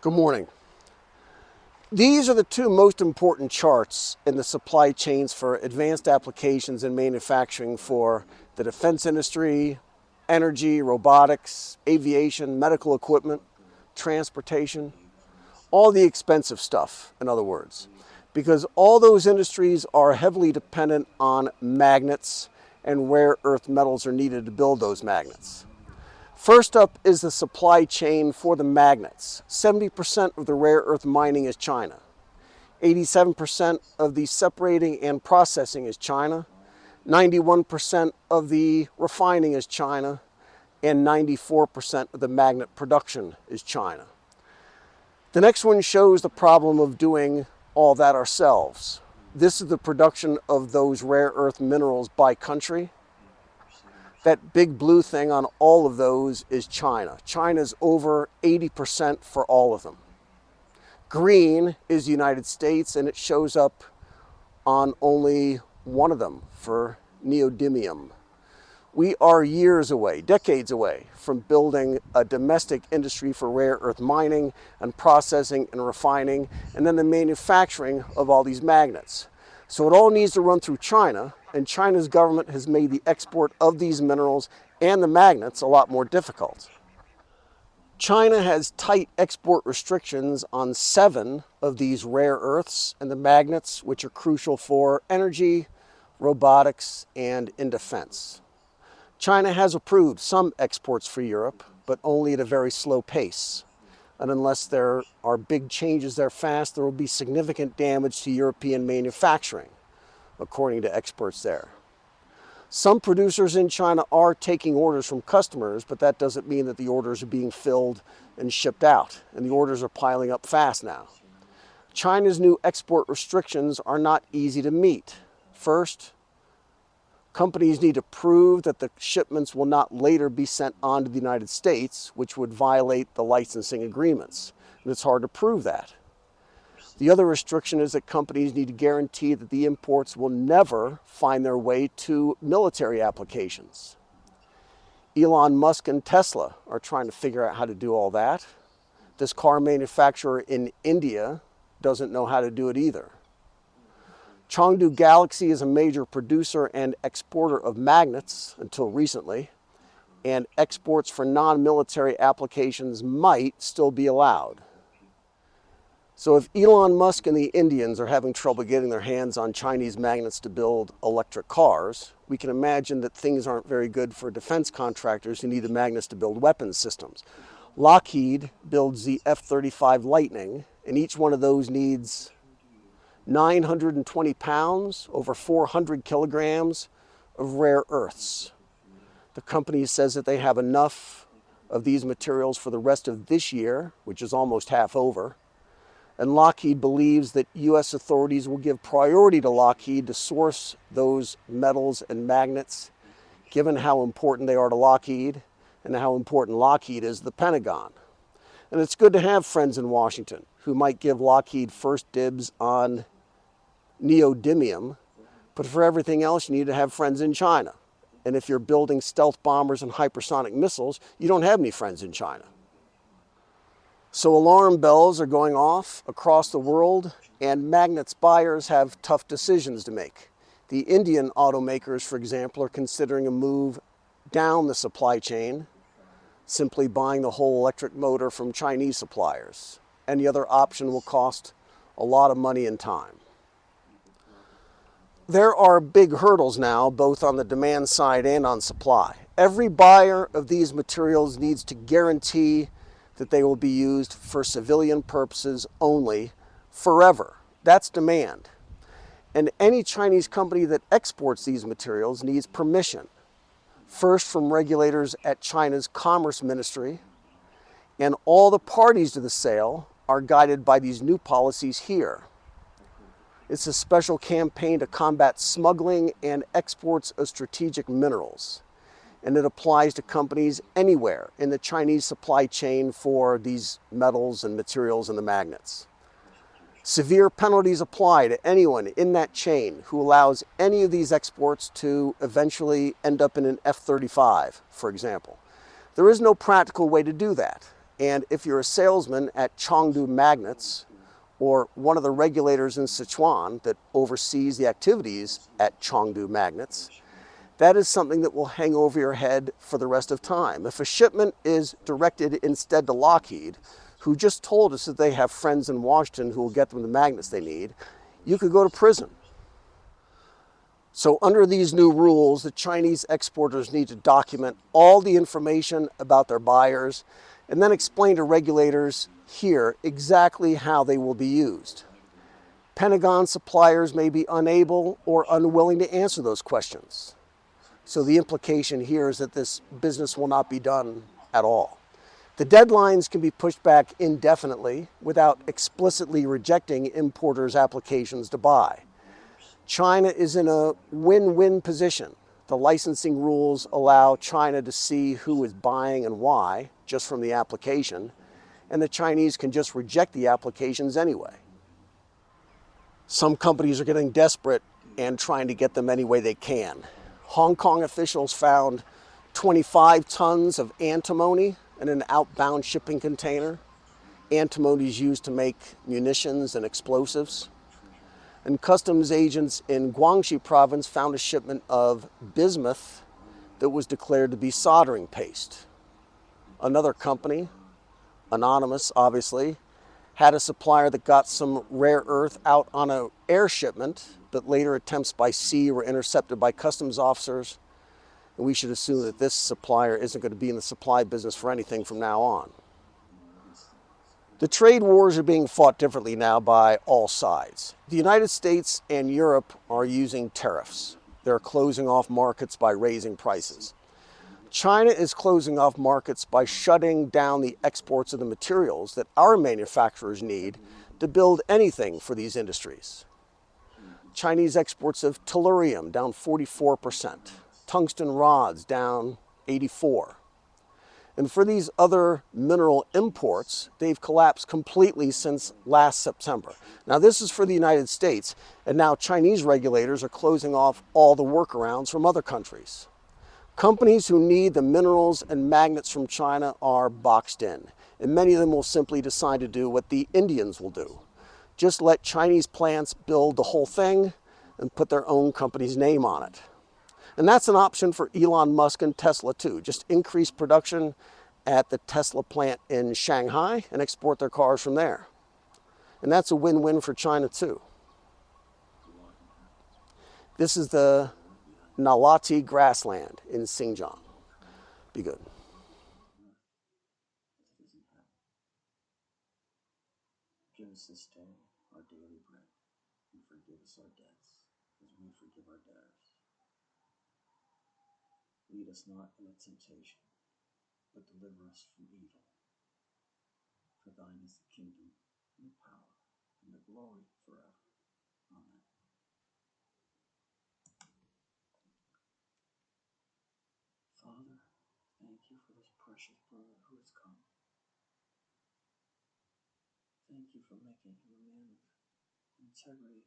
Good morning. These are the two most important charts in the supply chains for advanced applications in manufacturing for the defense industry, energy, robotics, aviation, medical equipment, transportation, all the expensive stuff, in other words, because all those industries are heavily dependent on magnets and rare earth metals are needed to build those magnets. First up is the supply chain for the magnets. 70% of the rare earth mining is China. 87% of the separating and processing is China. 91% of the refining is China. And 94% of the magnet production is China. The next one shows the problem of doing all that ourselves. This is the production of those rare earth minerals by country. That big blue thing on all of those is China. China's over 80% for all of them. Green is the United States, and it shows up on only one of them for neodymium. We are years away, decades away, from building a domestic industry for rare earth mining and processing and refining, and then the manufacturing of all these magnets. So it all needs to run through China, and China's government has made the export of these minerals and the magnets a lot more difficult. China has tight export restrictions on 7 of these rare earths and the magnets, which are crucial for energy, robotics, and in defense. China has approved some exports for Europe, but only at a very slow pace. And unless there are big changes there fast, there will be significant damage to European manufacturing, according to experts there. Some producers in China are taking orders from customers, but that doesn't mean that the orders are being filled and shipped out, and the orders are piling up fast now. China's new export restrictions are not easy to meet. First, companies need to prove that the shipments will not later be sent on to the United States, which would violate the licensing agreements. And it's hard to prove that. The other restriction is that companies need to guarantee that the imports will never find their way to military applications. Elon Musk and Tesla are trying to figure out how to do all that. This car manufacturer in India doesn't know how to do it either. Chengdu Galaxy is a major producer and exporter of magnets until recently, and exports for non-military applications might still be allowed. So if Elon Musk and the Indians are having trouble getting their hands on Chinese magnets to build electric cars, we can imagine that things aren't very good for defense contractors who need the magnets to build weapons systems. Lockheed builds the F-35 Lightning, and each one of those needs 920 pounds, over 400 kilograms of rare earths. The company says that they have enough of these materials for the rest of this year, which is almost half over. And Lockheed believes that U.S. authorities will give priority to Lockheed to source those metals and magnets, given how important they are to Lockheed and how important Lockheed is to the Pentagon. And it's good to have friends in Washington who might give Lockheed first dibs on neodymium, but for everything else, you need to have friends in China. And if you're building stealth bombers and hypersonic missiles, you don't have any friends in China. So alarm bells are going off across the world, and magnets buyers have tough decisions to make. The Indian automakers, for example, are considering a move down the supply chain, simply buying the whole electric motor from Chinese suppliers. Any other option will cost a lot of money and time. There are big hurdles now, both on the demand side and on supply. Every buyer of these materials needs to guarantee that they will be used for civilian purposes only forever. That's demand. And any Chinese company that exports these materials needs permission, first from regulators at China's Commerce Ministry, and all the parties to the sale are guided by these new policies here. It's a special campaign to combat smuggling and exports of strategic minerals. And it applies to companies anywhere in the Chinese supply chain for these metals and materials and the magnets. Severe penalties apply to anyone in that chain who allows any of these exports to eventually end up in an F-35, for example. There is no practical way to do that, And if you're a salesman at Chengdu Magnets or one of the regulators in Sichuan that oversees the activities at Chengdu Magnets, that is something that will hang over your head for the rest of time. If a shipment is directed instead to Lockheed, who just told us that they have friends in Washington who will get them the magnets they need, you could go to prison. So under these new rules, the Chinese exporters need to document all the information about their buyers and then explain to regulators here exactly how they will be used. Pentagon suppliers may be unable or unwilling to answer those questions. So the implication here is that this business will not be done at all. The deadlines can be pushed back indefinitely without explicitly rejecting importers' applications to buy. China is in a win-win position. The licensing rules allow China to see who is buying and why, just from the application, and the Chinese can just reject the applications anyway. Some companies are getting desperate and trying to get them any way they can. Hong Kong officials found 25 tons of antimony in an outbound shipping container. Antimony is used to make munitions and explosives. And customs agents in Guangxi province found a shipment of bismuth that was declared to be soldering paste. Another company, anonymous obviously, had a supplier that got some rare earth out on an air shipment, but later attempts by sea were intercepted by customs officers. And we should assume that this supplier isn't going to be in the supply business for anything from now on. The trade wars are being fought differently now by all sides. The United States and Europe are using tariffs. They're closing off markets by raising prices. China is closing off markets by shutting down the exports of the materials that our manufacturers need to build anything for these industries. Chinese exports of tellurium down 44%, tungsten rods down 84%. And for these other mineral imports, they've collapsed completely since last September. Now this is for the United States, and now Chinese regulators are closing off all the workarounds from other countries. Companies who need the minerals and magnets from China are boxed in, and many of them will simply decide to do what the Indians will do. Just let Chinese plants build the whole thing and put their own company's name on it. And that's an option for Elon Musk and Tesla too. Just increase production at the Tesla plant in Shanghai and export their cars from there. And that's a win-win for China too. This is the Nalati grassland in Xinjiang. Be good. Give us this day our daily bread, and forgive us our debts, as we forgive our debtors. Lead us not into temptation, but deliver us from evil. For thine is the kingdom, and the power, and the glory forever. Amen. Father, thank you for this precious brother who has come. Thank you for making him a man of integrity